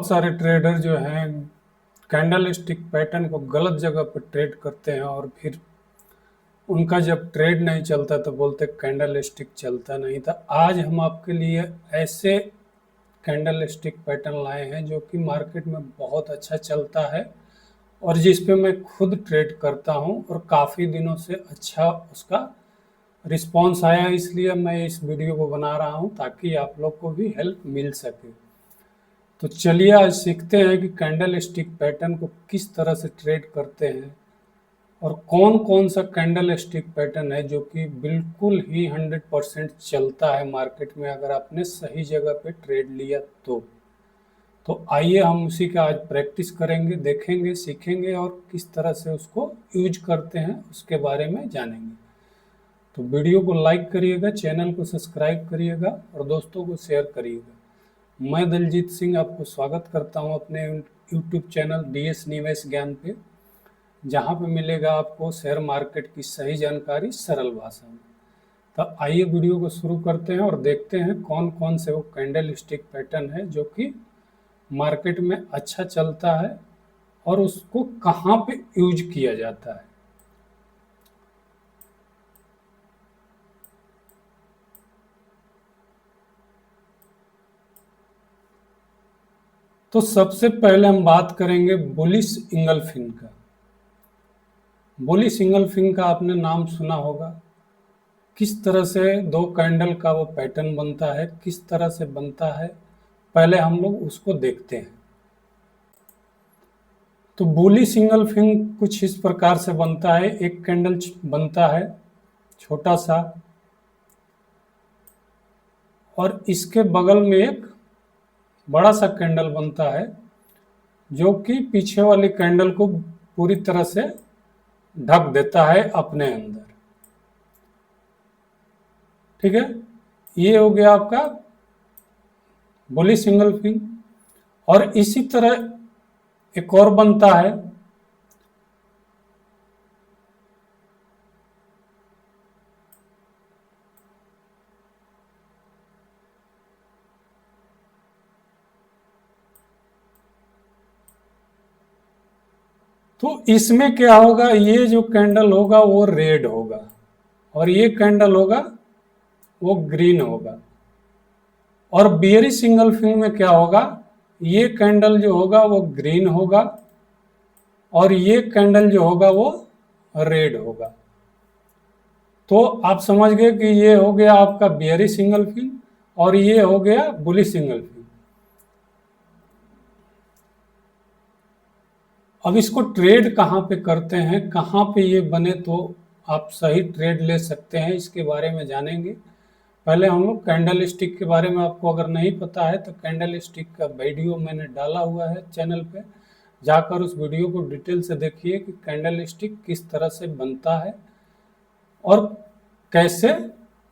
बहुत सारे ट्रेडर जो हैं कैंडल स्टिक पैटर्न को गलत जगह पर ट्रेड करते हैं और फिर उनका जब ट्रेड नहीं चलता तो बोलते कैंडल स्टिक चलता नहीं था। आज हम आपके लिए ऐसे कैंडल स्टिक पैटर्न लाए हैं जो कि मार्केट में बहुत अच्छा चलता है और जिस पे मैं खुद ट्रेड करता हूं और काफ़ी दिनों से अच्छा उसका रिस्पॉन्स आया, इसलिए मैं इस वीडियो को बना रहा हूं ताकि आप लोग को भी हेल्प मिल सके। तो चलिए आज सीखते हैं कि कैंडल स्टिक पैटर्न को किस तरह से ट्रेड करते हैं और कौन कौन सा कैंडल स्टिक पैटर्न है जो कि बिल्कुल ही 100% चलता है मार्केट में अगर आपने सही जगह पे ट्रेड लिया तो आइए हम उसी का आज प्रैक्टिस करेंगे, देखेंगे, सीखेंगे और किस तरह से उसको यूज करते हैं उसके बारे में जानेंगे। तो वीडियो को लाइक करिएगा, चैनल को सब्सक्राइब करिएगा और दोस्तों को शेयर करिएगा। मैं दलजीत सिंह आपको स्वागत करता हूं अपने यूट्यूब चैनल डीएस निवेश ज्ञान पे, जहां पे मिलेगा आपको शेयर मार्केट की सही जानकारी सरल भाषा में। तो आइए वीडियो को शुरू करते हैं और देखते हैं कौन कौन से वो कैंडल स्टिक पैटर्न है जो कि मार्केट में अच्छा चलता है और उसको कहाँ पे यूज किया जाता है। तो सबसे पहले हम बात करेंगे बुलिश इंगल्फिन का। बुलिश इंगल्फिन का आपने नाम सुना होगा। किस तरह से दो कैंडल का वो पैटर्न बनता है, किस तरह से बनता है, पहले हम लोग उसको देखते हैं। तो बुलिश इंगल्फिन कुछ इस प्रकार से बनता है। एक कैंडल बनता है छोटा सा और इसके बगल में एक बड़ा सा कैंडल बनता है जो कि पीछे वाली कैंडल को पूरी तरह से ढक देता है अपने अंदर। ठीक है, ये हो गया आपका बुलिश इंगल्फिन। और इसी तरह एक और बनता है तो इसमें क्या होगा, ये जो कैंडल होगा वो रेड होगा और ये कैंडल होगा वो ग्रीन होगा। और बियरिश इंगल्फिन में क्या होगा, ये कैंडल जो होगा वो ग्रीन होगा और ये कैंडल जो होगा वो रेड होगा। तो आप समझ गए कि ये हो गया आपका बियरिश इंगल्फिन और ये हो गया बुलिश इंगल्फिन। अब इसको ट्रेड कहाँ पे करते हैं, कहाँ पे ये बने तो आप सही ट्रेड ले सकते हैं, इसके बारे में जानेंगे। पहले हम लोग कैंडल स्टिक के बारे में, आपको अगर नहीं पता है तो कैंडल स्टिक का वीडियो मैंने डाला हुआ है चैनल पे, जाकर उस वीडियो को डिटेल से देखिए कि कैंडल स्टिक किस तरह से बनता है और कैसे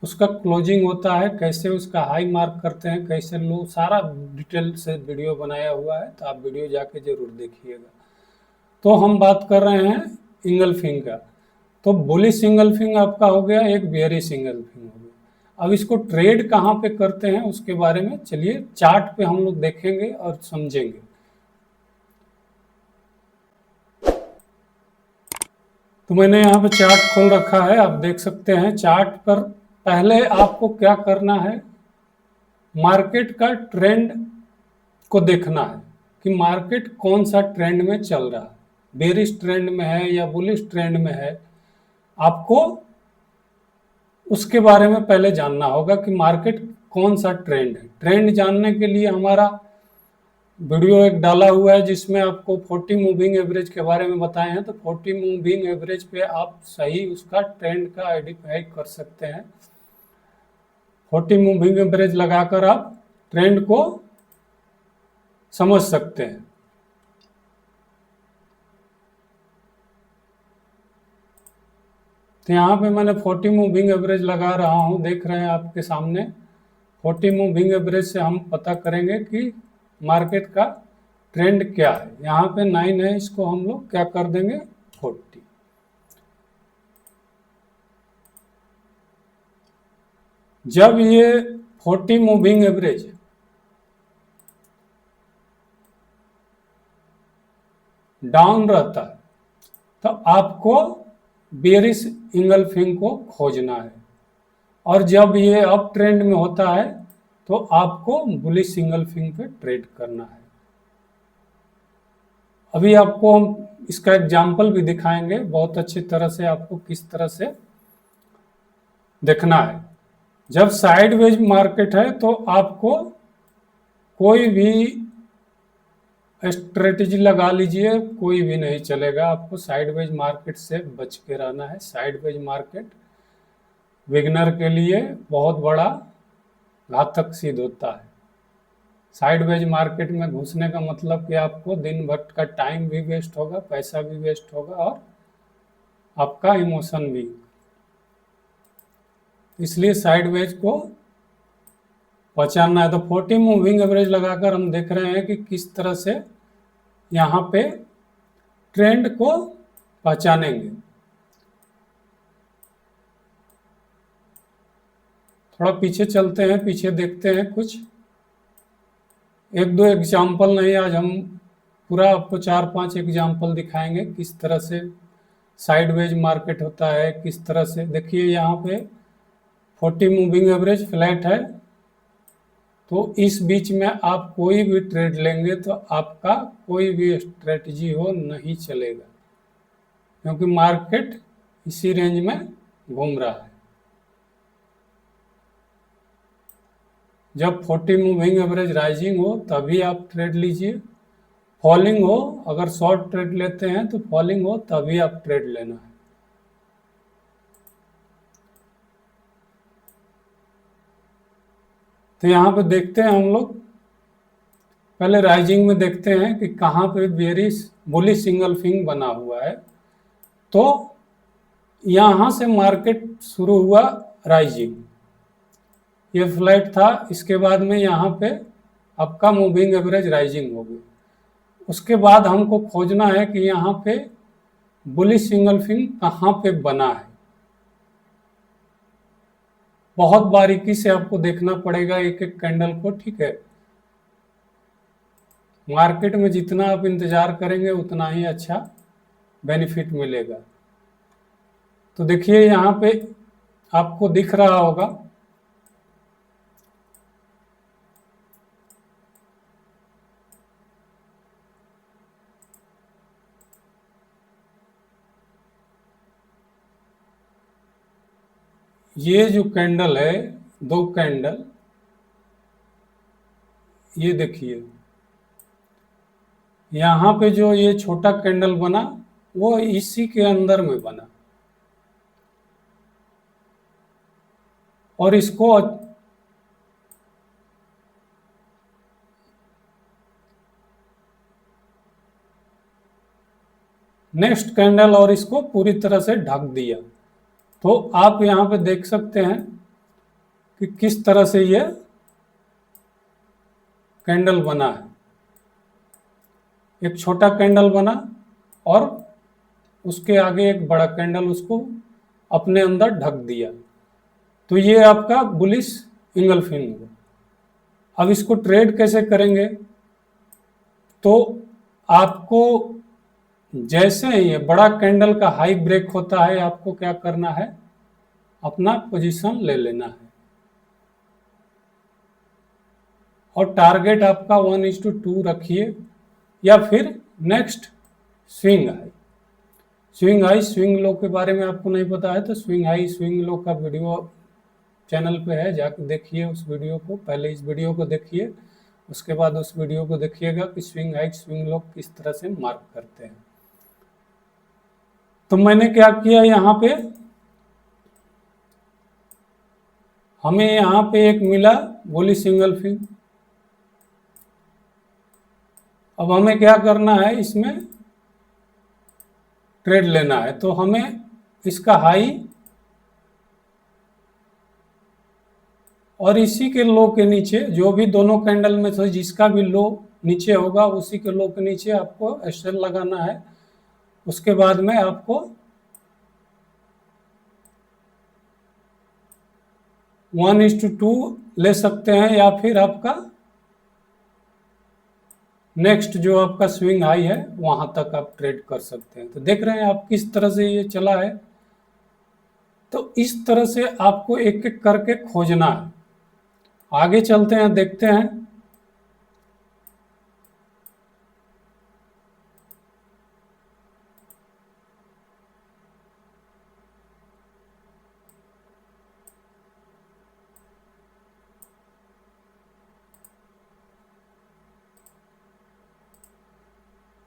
उसका क्लोजिंग होता है, कैसे उसका हाई मार्क करते हैं, कैसे लो, सारा डिटेल से वीडियो बनाया हुआ है। तो आप वीडियो जाके जरूर देखिएगा। तो हम बात कर रहे हैं इंगल्फिंग का। तो बुलिश इंगल्फिंग आपका हो गया, एक बियरिश इंगल्फिंग हो गया। अब इसको ट्रेड कहाँ पे करते हैं उसके बारे में चलिए चार्ट पे हम लोग देखेंगे और समझेंगे। तो मैंने यहाँ पे चार्ट खोल रखा है, आप देख सकते हैं। चार्ट पर पहले आपको क्या करना है, मार्केट का ट्रेंड को देखना है कि मार्केट कौन सा ट्रेंड में चल रहा है, बेरिश ट्रेंड में है या बुलिश ट्रेंड में है। आपको उसके बारे में पहले जानना होगा कि मार्केट कौन सा ट्रेंड है। ट्रेंड जानने के लिए हमारा वीडियो एक डाला हुआ है जिसमें आपको 40 मूविंग एवरेज के बारे में बताए हैं। तो 40 मूविंग एवरेज पे आप सही उसका ट्रेंड का आइडेंटिफाई कर सकते हैं। 40 मूविंग एवरेज लगाकर आप ट्रेंड को समझ सकते हैं। तो यहाँ पे मैंने 40 मूविंग एवरेज लगा रहा हूँ, देख रहे हैं आपके सामने। 40 मूविंग एवरेज से हम पता करेंगे कि मार्केट का ट्रेंड क्या है। यहाँ पे 9 है, इसको हम लोग क्या कर देंगे 40। जब ये 40 मूविंग एवरेज डाउन रहता है तो आपको बेरिश इंगल्फिंग को खोजना है, और जब ये अप ट्रेंड में होता है तो आपको बुलिश इंगल्फिंग पे ट्रेड करना है। अभी आपको हम इसका एग्जाम्पल भी दिखाएंगे बहुत अच्छी तरह से, आपको किस तरह से देखना है। जब साइडवेज मार्केट है तो आपको कोई भी स्ट्रेटेजी लगा लीजिए, कोई भी नहीं चलेगा, आपको साइडवेज मार्केट से बच के रहना है। साइडवेज मार्केट बिगनर के लिए बहुत बड़ा घातक सिद्ध होता है। साइडवेज मार्केट में घुसने का मतलब कि आपको दिन भर का टाइम भी वेस्ट होगा, पैसा भी वेस्ट होगा, और आपका इमोशन भी। इसलिए साइडवेज को पहचानना है। तो 40 मूविंग एवरेज लगाकर हम देख रहे हैं कि किस तरह से यहाँ पे ट्रेंड को पहचानेंगे। थोड़ा पीछे चलते हैं, पीछे देखते हैं कुछ एक दो एग्जाम्पल नहीं, आज हम पूरा आपको 4-5 एग्जाम्पल दिखाएंगे किस तरह से साइडवेज मार्केट होता है, किस तरह से। देखिए यहाँ पे 40 मूविंग एवरेज फ्लैट है, तो इस बीच में आप कोई भी ट्रेड लेंगे तो आपका कोई भी स्ट्रेटजी हो नहीं चलेगा, क्योंकि मार्केट इसी रेंज में घूम रहा है। जब 40 मूविंग एवरेज राइजिंग हो तभी आप ट्रेड लीजिए, फॉलिंग हो, अगर शॉर्ट ट्रेड लेते हैं तो फॉलिंग हो तभी आप ट्रेड लेना है। तो यहाँ पे देखते हैं हम लोग, पहले राइजिंग में देखते हैं कि कहाँ पे बेरिश बुलिश इंगल्फिंग बना हुआ है। तो यहाँ से मार्केट शुरू हुआ राइजिंग, ये फ्लैट था, इसके बाद में यहाँ पे आपका मूविंग एवरेज राइजिंग हो गई। उसके बाद हमको खोजना है कि यहाँ पे बुलिश इंगल्फिंग कहाँ पे बना है। बहुत बारीकी से आपको देखना पड़ेगा एक एक कैंडल को, ठीक है। मार्केट में जितना आप इंतजार करेंगे उतना ही अच्छा बेनिफिट मिलेगा। तो देखिए यहाँ पे आपको दिख रहा होगा, ये जो कैंडल है, दो कैंडल, ये देखिए यहाँ पे जो ये छोटा कैंडल बना वो इसी के अंदर में बना, और इसको नेक्स्ट कैंडल और इसको पूरी तरह से ढक दिया। तो आप यहाँ पे देख सकते हैं कि किस तरह से ये कैंडल बना है। एक छोटा कैंडल बना और उसके आगे एक बड़ा कैंडल उसको अपने अंदर ढक दिया। तो ये आपका बुलिश इंगल्फिंग हुआ। अब इसको ट्रेड कैसे करेंगे, तो आपको जैसे ही ये बड़ा कैंडल का हाई ब्रेक होता है, आपको क्या करना है, अपना पोजीशन ले लेना है, और टारगेट आपका 1:2 रखिए, या फिर next swing high. Swing high swing low के बारे में आपको नहीं पता है तो स्विंग हाई स्विंग लो का वीडियो चैनल पे है, जाकर देखिए उस वीडियो को। पहले इस वीडियो को देखिए, उसके बाद उस वीडियो को देखिएगा कि स्विंग हाई स्विंग लो किस तरह से मार्क करते हैं। तो मैंने क्या किया, यहाँ पे हमें यहाँ पे एक मिला बुलिश इंगल्फिंग। अब हमें क्या करना है, इसमें ट्रेड लेना है। तो हमें इसका हाई और इसी के लो के नीचे, जो भी दोनों कैंडल में से जिसका भी लो नीचे होगा उसी के लो के नीचे आपको एस्टर लगाना है। उसके बाद में आपको 1:2 ले सकते हैं, या फिर आपका नेक्स्ट जो आपका स्विंग हाई है वहां तक आप ट्रेड कर सकते हैं। तो देख रहे हैं आप किस तरह से ये चला है। तो इस तरह से आपको एक एक करके खोजना है। आगे चलते हैं, देखते हैं।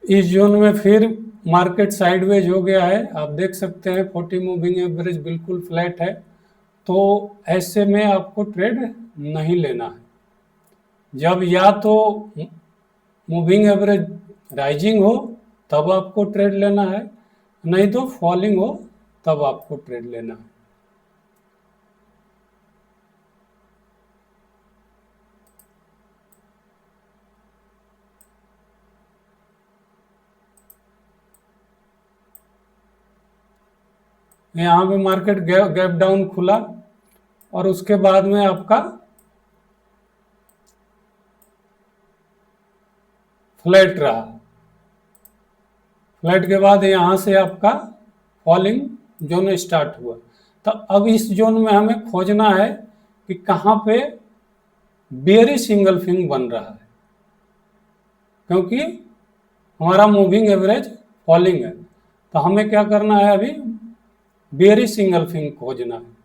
इस जोन में फिर मार्केट साइडवेज हो गया है, आप देख सकते हैं 40 मूविंग एवरेज बिल्कुल फ्लैट है। तो ऐसे में आपको ट्रेड नहीं लेना है। जब या तो मूविंग एवरेज राइजिंग हो तब आपको ट्रेड लेना है, नहीं तो फॉलिंग हो तब आपको ट्रेड लेना है। यहाँ पे मार्केट गैप डाउन खुला और उसके बाद में आपका फ्लैट रहा। फ्लैट के बाद यहाँ से आपका फॉलिंग जोन स्टार्ट हुआ। तो अब इस जोन में हमें खोजना है कि कहाँ पे बेयरिश सिंगल फिंग बन रहा है, क्योंकि हमारा मूविंग एवरेज फॉलिंग है। तो हमें क्या करना है, अभी बेयरिश सिंगल फिंग खोजना है।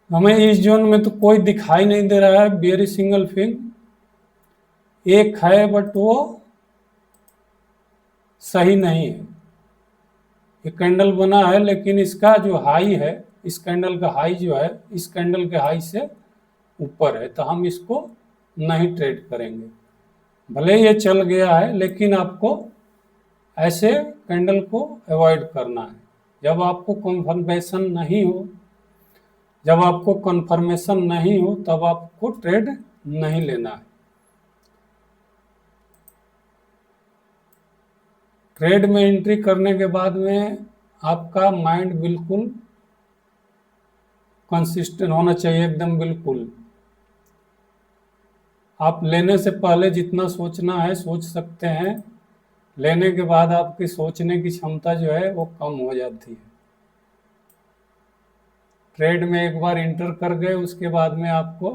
हमें इस जोन में तो कोई दिखाई नहीं दे रहा है बेयरिश सिंगल फिंग। एक है बट वो सही नहीं है। ये कैंडल बना है लेकिन इसका जो हाई है, इस कैंडल का हाई जो है इस कैंडल के हाई से ऊपर है, तो हम इसको नहीं ट्रेड करेंगे। भले ये चल गया है लेकिन आपको ऐसे कैंडल को अवॉइड करना है। जब आपको कंफर्मेशन नहीं हो, जब आपको कंफर्मेशन नहीं हो तब आपको ट्रेड नहीं लेना है। ट्रेड में एंट्री करने के बाद में आपका माइंड बिल्कुल कंसिस्टेंट होना चाहिए, एकदम बिल्कुल। आप लेने से पहले जितना सोचना है सोच सकते हैं, लेने के बाद आपकी सोचने की क्षमता जो है वो कम हो जाती है। ट्रेड में एक बार इंटर कर गए उसके बाद में आपको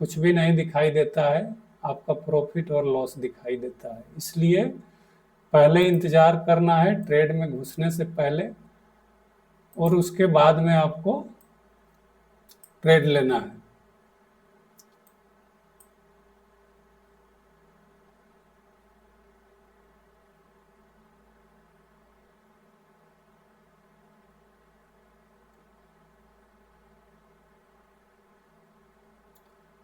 कुछ भी नहीं दिखाई देता है, आपका प्रॉफिट और लॉस दिखाई देता है। इसलिए पहले इंतज़ार करना है ट्रेड में घुसने से पहले, और उसके बाद में आपको ट्रेड लेना है।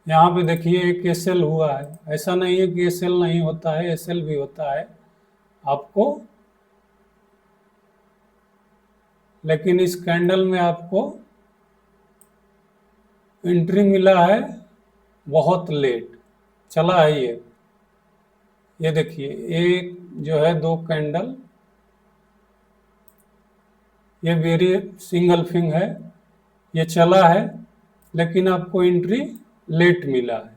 यहाँ पे देखिए एक एसएल हुआ है, ऐसा नहीं है कि एसएल नहीं होता है, एसएल भी होता है आपको। लेकिन इस कैंडल में आपको एंट्री मिला है बहुत लेट, चला है ये देखिए एक जो है दो कैंडल, ये वेरी सिंगल फिंग है, ये चला है लेकिन आपको एंट्री लेट मिला है।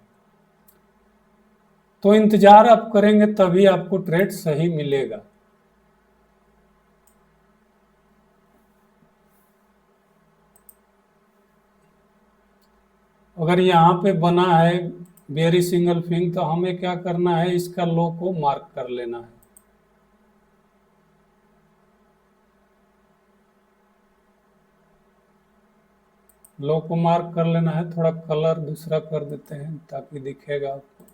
तो इंतजार आप करेंगे तभी आपको ट्रेड सही मिलेगा। अगर यहाँ पे बना है वेरी सिंगल फिंग तो हमें क्या करना है, इसका लो को मार्क कर लेना है। लो को मार्क कर लेना है। थोड़ा कलर दूसरा कर देते हैं ताकि दिखेगा आपको।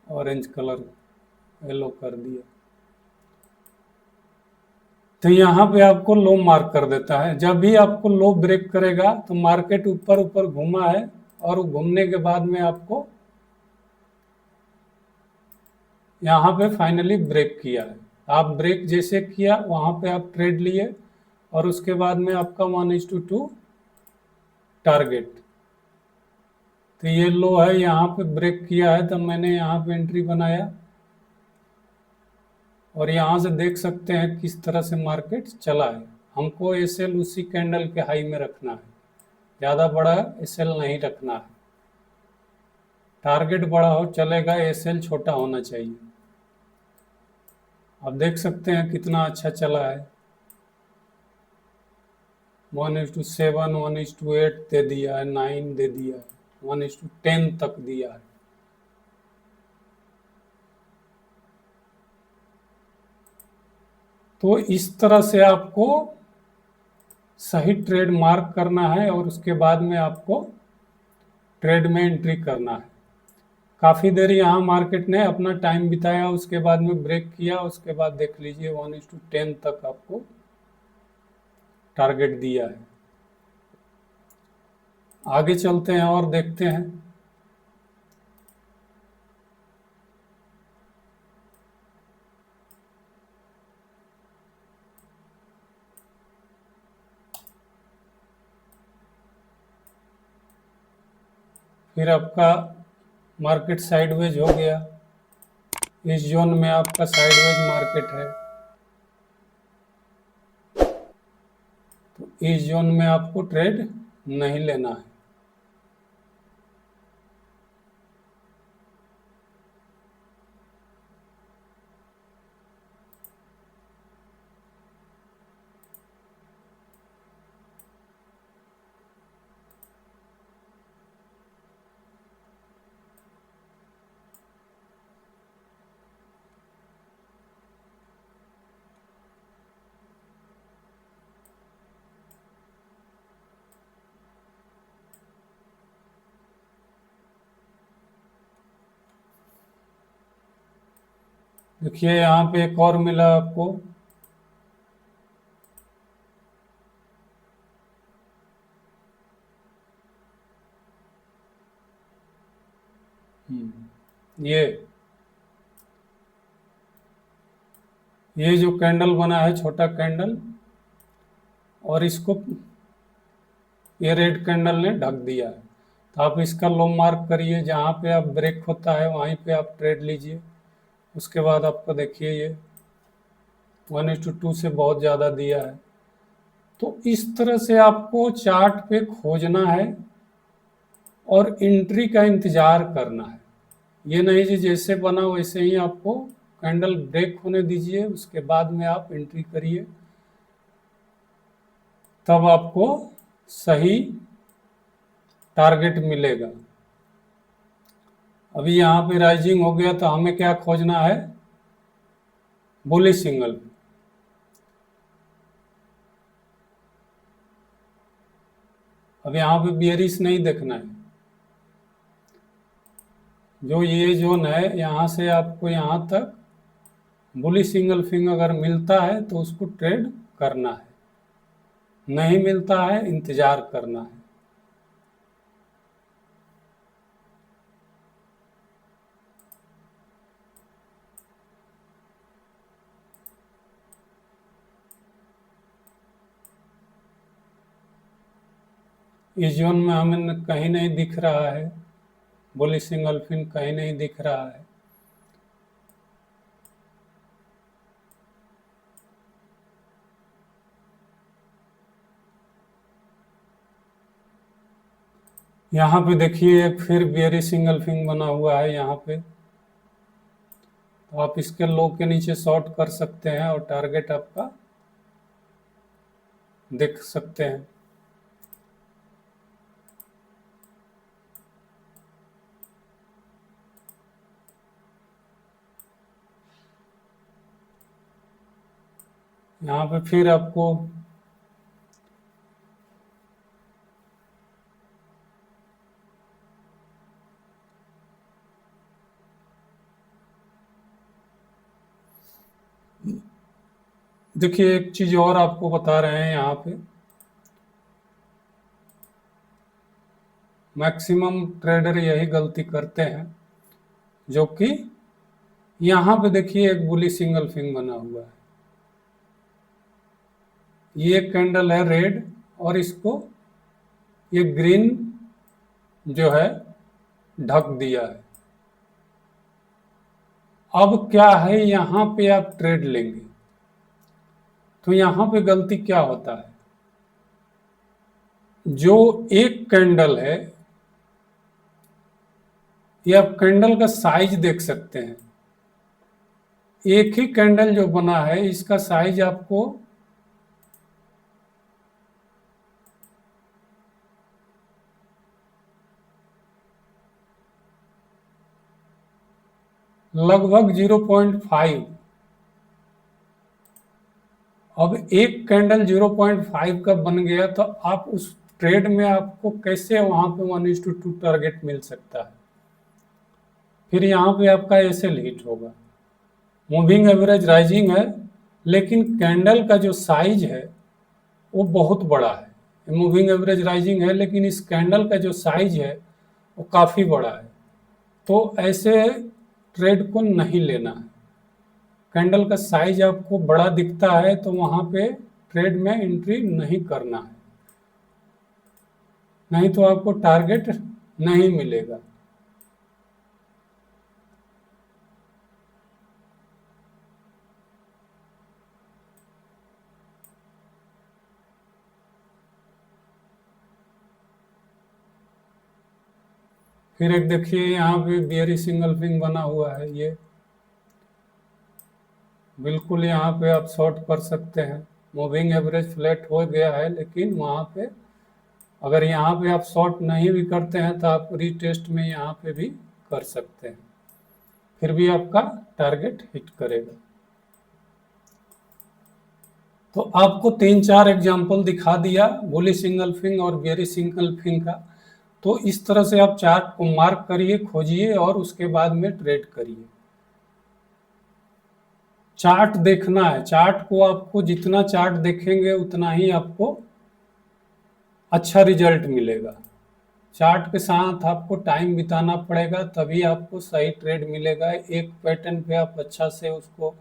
ऑरेंज कलर येलो कर दिया। तो यहाँ पे आपको लो मार्क कर देता है। जब भी आपको लो ब्रेक करेगा तो मार्केट ऊपर ऊपर घूमा है और घूमने के बाद में आपको यहाँ पे फाइनली ब्रेक किया है। आप ब्रेक जैसे किया वहां पे आप ट्रेड लिए और उसके बाद में आपका 1:2 टारगेट। तो ये लो है, यहाँ पे ब्रेक किया है तब मैंने यहाँ पे एंट्री बनाया और यहाँ से देख सकते हैं किस तरह से मार्केट चला है। हमको एसएल उसी कैंडल के हाई में रखना है, ज़्यादा बड़ा एसएल नहीं रखना है। टारगेट बड़ा हो चलेगा, एसएल छोटा होना चाहिए। आप देख सकते हैं कितना अच्छा चला है। 1:7, 1:8 दे दिया है, 9 दे दिया है, 1:10 तक दिया है। तो इस तरह से आपको सही ट्रेड मार्क करना है और उसके बाद में आपको ट्रेड में एंट्री करना है। काफ़ी देर यहाँ मार्केट ने अपना टाइम बिताया, उसके बाद में ब्रेक किया, उसके बाद देख लीजिए 1:10 तक आपको टारगेट दिया है। आगे चलते हैं और देखते हैं। फिर आपका मार्केट साइडवेज हो गया, इस जोन में आपका साइडवेज मार्केट है। तो इस जोन में आपको ट्रेड नहीं लेना है। देखिए यहाँ पे एक और मिला आपको, ये जो कैंडल बना है छोटा कैंडल, और इसको ये रेड कैंडल ने ढक दिया है। तो आप इसका लो मार्क करिए, जहाँ पे आप ब्रेक होता है वहीं पे आप ट्रेड लीजिए। उसके बाद आपको देखिए ये 1:2 से बहुत ज़्यादा दिया है। तो इस तरह से आपको चार्ट पे खोजना है और एंट्री का इंतजार करना है। ये नहीं कि जैसे बना वैसे ही आपको कैंडल ब्रेक होने दीजिए, उसके बाद में आप एंट्री करिए, तब आपको सही टारगेट मिलेगा। अभी यहाँ पे राइजिंग हो गया तो हमें क्या खोजना है, बुलिश सिग्नल। अब यहाँ पे बियरिश नहीं देखना है। जो ये जोन है यहाँ से आपको यहाँ तक बुलिश सिंगल फिंग अगर मिलता है तो उसको ट्रेड करना है, नहीं मिलता है इंतजार करना है। इस जोन में हमें कहीं नहीं दिख रहा है, बुलिश सिंगल फिंग कहीं नहीं दिख रहा है। यहाँ पे देखिए एक फिर बेयरिश सिंगल फिंग बना हुआ है यहाँ पे, तो आप इसके लो के नीचे शॉर्ट कर सकते हैं और टारगेट आपका देख सकते हैं। यहाँ पे फिर आपको देखिए एक चीज और आपको बता रहे हैं, यहाँ पे मैक्सिमम ट्रेडर यही गलती करते हैं, जो कि यहाँ पे देखिए एक बुली सिंगल फिंग बना हुआ है, ये कैंडल है रेड और इसको ये ग्रीन जो है ढक दिया है। अब क्या है, यहाँ पे आप ट्रेड लेंगे तो यहाँ पे गलती क्या होता है, जो एक कैंडल है, ये आप कैंडल का साइज देख सकते हैं। एक ही कैंडल जो बना है इसका साइज आपको लगभग 0.5। अब एक कैंडल 0.5 का बन गया तो आप उस ट्रेड में आपको कैसे वहां पे 1:2 टारगेट मिल सकता है। फिर यहाँ पे आपका एसएल हिट होगा। मूविंग एवरेज राइजिंग है, लेकिन कैंडल का जो साइज है वो बहुत बड़ा है। मूविंग एवरेज राइजिंग है लेकिन इस कैंडल का जो साइज है वो काफ़ी बड़ा है, तो ऐसे ट्रेड को नहीं लेना है। कैंडल का साइज आपको बड़ा दिखता है तो वहां पे ट्रेड में एंट्री नहीं करना है, नहीं तो आपको टारगेट नहीं मिलेगा। फिर एक देखिए यहाँ पे बियरी सिंगल फिंग बना हुआ है, ये बिल्कुल यहाँ पे आप शॉर्ट कर सकते हैं। मूविंग एवरेज फ्लैट हो गया है, लेकिन वहाँ पे अगर यहाँ पे आप शॉर्ट नहीं भी करते हैं तो आप रीटेस्ट में यहाँ पे भी कर सकते हैं, फिर भी आपका टारगेट हिट करेगा। तो आपको 3-4 एग्जाम्पल दिखा दिया बुली सिंगल फिंग और बेरी सिंगल फिंग का। तो इस तरह से आप चार्ट को मार्क करिए, खोजिए और उसके बाद में ट्रेड करिए। चार्ट देखना है, चार्ट को आपको जितना चार्ट देखेंगे उतना ही आपको अच्छा रिजल्ट मिलेगा। चार्ट के साथ आपको टाइम बिताना पड़ेगा, तभी आपको सही ट्रेड मिलेगा। एक पैटर्न पे आप अच्छा से उसको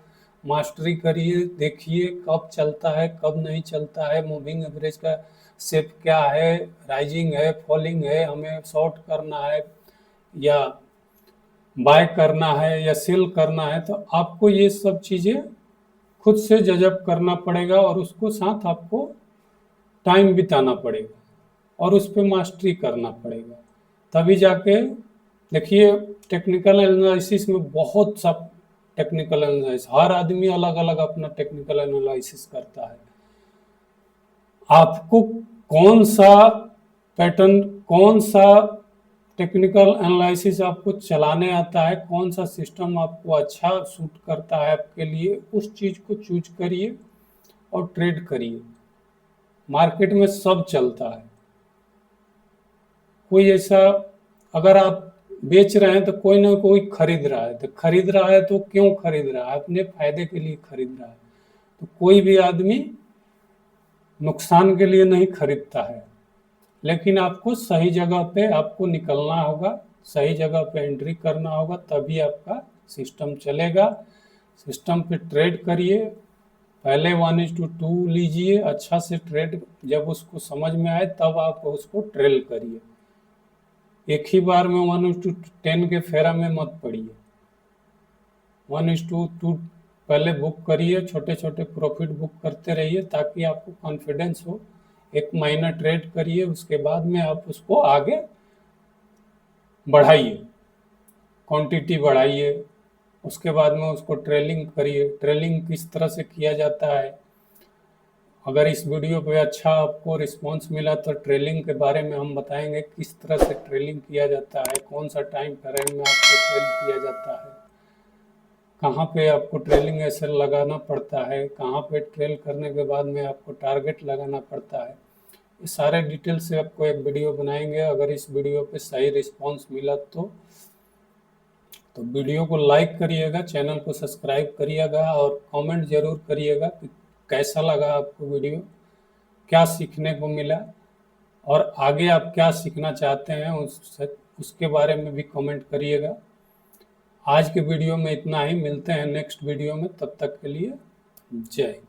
मास्टरी करिए, देखिए कब चलता है कब नहीं चलता है, मूविंग एवरेज का शेप क्या है, राइजिंग है फॉलिंग है, हमें शॉर्ट करना है या बाय करना है या सेल करना है। तो आपको ये सब चीज़ें खुद से जजब करना पड़ेगा और उसको साथ आपको टाइम बिताना पड़ेगा और उस पर मास्टरी करना पड़ेगा, तभी जाके देखिए। टेक्निकल एनालिसिस में बहुत सब टेक्निकल एनालिसिस, हर आदमी अलग अलग अपना टेक्निकल एनालिसिस करता है। आपको कौन सा पैटर्न, कौन सा टेक्निकल एनालिसिस आपको चलाने आता है, कौन सा सिस्टम आपको अच्छा सूट करता है आपके लिए, उस चीज़ को चूज करिए और ट्रेड करिए। मार्केट में सब चलता है, कोई ऐसा, अगर आप बेच रहे हैं तो कोई ना कोई खरीद रहा है, तो खरीद रहा है तो क्यों खरीद रहा है, अपने फायदे के लिए खरीद रहा है। तो कोई भी आदमी नुकसान के लिए नहीं खरीदता है, लेकिन आपको सही जगह पे आपको निकलना होगा, सही जगह पे एंट्री करना होगा, तभी आपका सिस्टम चलेगा। सिस्टम पे ट्रेड करिए, पहले 1:2 लीजिए, अच्छा से ट्रेड जब उसको समझ में आए तब आप उसको ट्रेल करिए। एक ही बार में 1:10 के फेरा में मत पड़िए। 1:2 पहले बुक करिए, छोटे छोटे प्रॉफिट बुक करते रहिए ताकि आपको कॉन्फिडेंस हो। एक महीना ट्रेड करिए, उसके बाद में आप उसको आगे बढ़ाइए, क्वांटिटी बढ़ाइए, उसके बाद में उसको ट्रेलिंग करिए। ट्रेलिंग किस तरह से किया जाता है, अगर इस वीडियो पे अच्छा आपको रिस्पांस मिला तो ट्रेलिंग के बारे में हम बताएंगे, किस तरह से ट्रेलिंग किया जाता है, कौन सा टाइम फ्रेम में आपको ट्रेल किया जाता है, कहाँ पे आपको ट्रेलिंग एसएल लगाना पड़ता है, कहाँ पे ट्रेल करने के बाद में आपको टारगेट लगाना पड़ता है। ये सारे डिटेल से आपको एक वीडियो बनाएंगे। अगर इस वीडियो पे सही रिस्पांस मिला तो वीडियो को लाइक करिएगा, चैनल को सब्सक्राइब करिएगा और कमेंट जरूर करिएगा कि कैसा लगा आपको वीडियो, क्या सीखने को मिला और आगे आप क्या सीखना चाहते हैं उसके बारे में भी कमेंट करिएगा। आज के वीडियो में इतना ही, मिलते हैं नेक्स्ट वीडियो में, तब तक के लिए जय हिंद।